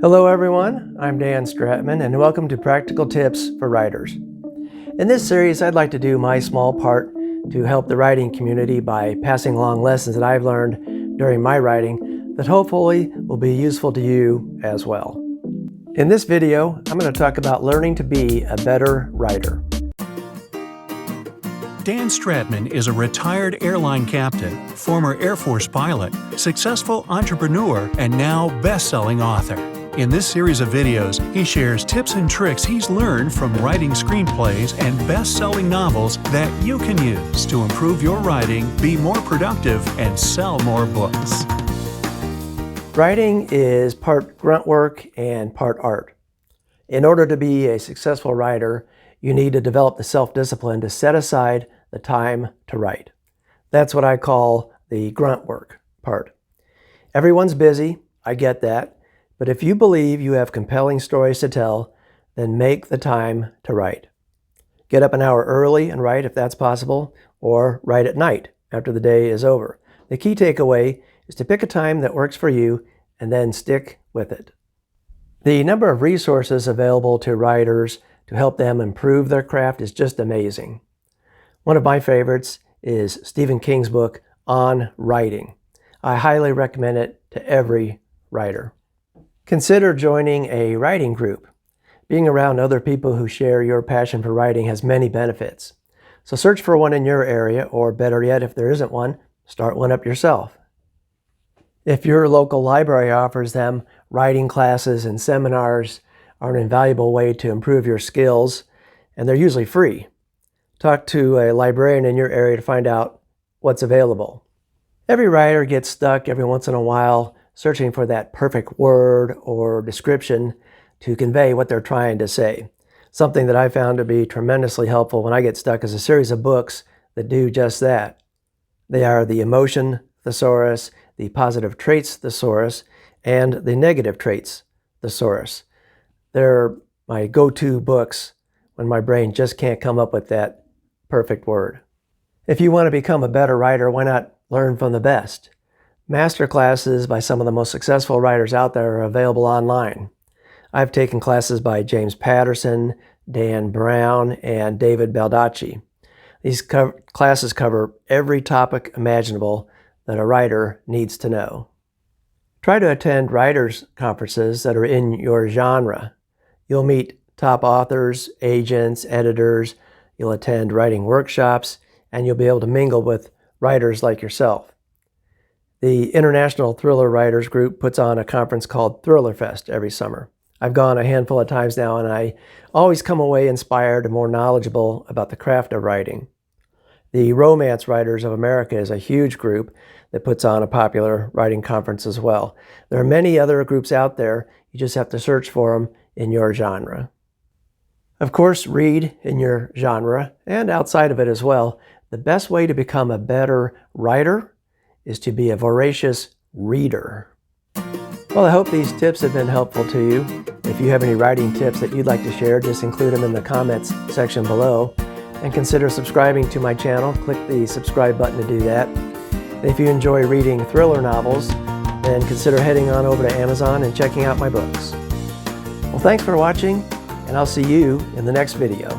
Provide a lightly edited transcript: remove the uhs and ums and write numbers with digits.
Hello everyone, I'm Dan Stratman and welcome to Practical Tips for Writers. In this series, I'd like to do my small part to help the writing community by passing along lessons that I've learned during my writing that hopefully will be useful to you as well. In this video, I'm going to talk about learning to be a better writer. Dan Stratman is a retired airline captain, former Air Force pilot, successful entrepreneur, and now best-selling author. In this series of videos, he shares tips and tricks he's learned from writing screenplays and best-selling novels that you can use to improve your writing, be more productive, and sell more books. Writing is part grunt work and part art. In order to be a successful writer, you need to develop the self-discipline to set aside the time to write. That's what I call the grunt work part. Everyone's busy, I get that, but if you believe you have compelling stories to tell, then make the time to write. Get up an hour early and write if that's possible, or write at night after the day is over. The key takeaway is to pick a time that works for you and then stick with it. The number of resources available to writers to help them improve their craft is just amazing. One of my favorites is Stephen King's book on writing. I highly recommend it to every writer. Consider joining a writing group. Being around other people who share your passion for writing has many benefits. So search for one in your area, or better yet, if there isn't one, start one up yourself. If your local library offers them, writing classes and seminars are an invaluable way to improve your skills, and they're usually free. Talk to a librarian in your area to find out what's available. Every writer gets stuck every once in a while searching for that perfect word or description to convey what they're trying to say. Something that I found to be tremendously helpful when I get stuck is a series of books that do just that. They are the Emotion Thesaurus, the Positive Traits Thesaurus, and the Negative Traits Thesaurus. They're my go-to books when my brain just can't come up with that perfect word. If you want to become a better writer, why not learn from the best? Master classes by some of the most successful writers out there are available online. I've taken classes by James Patterson, Dan Brown, and David Baldacci. These classes cover every topic imaginable that a writer needs to know. Try to attend writers' conferences that are in your genre. You'll meet top authors, agents, editors. You'll attend writing workshops, and you'll be able to mingle with writers like yourself. The International Thriller Writers Group puts on a conference called Thriller Fest every summer. I've gone a handful of times now, and I always come away inspired and more knowledgeable about the craft of writing. The Romance Writers of America is a huge group that puts on a popular writing conference as well. There are many other groups out there. You just have to search for them in your genre. Of course, read in your genre and outside of it as well. The best way to become a better writer is to be a voracious reader. Well, I hope these tips have been helpful to you. If you have any writing tips that you'd like to share, just include them in the comments section below. And consider subscribing to my channel. Click the subscribe button to do that. If you enjoy reading thriller novels, then consider heading on over to Amazon and checking out my books. Well, thanks for watching, and I'll see you in the next video.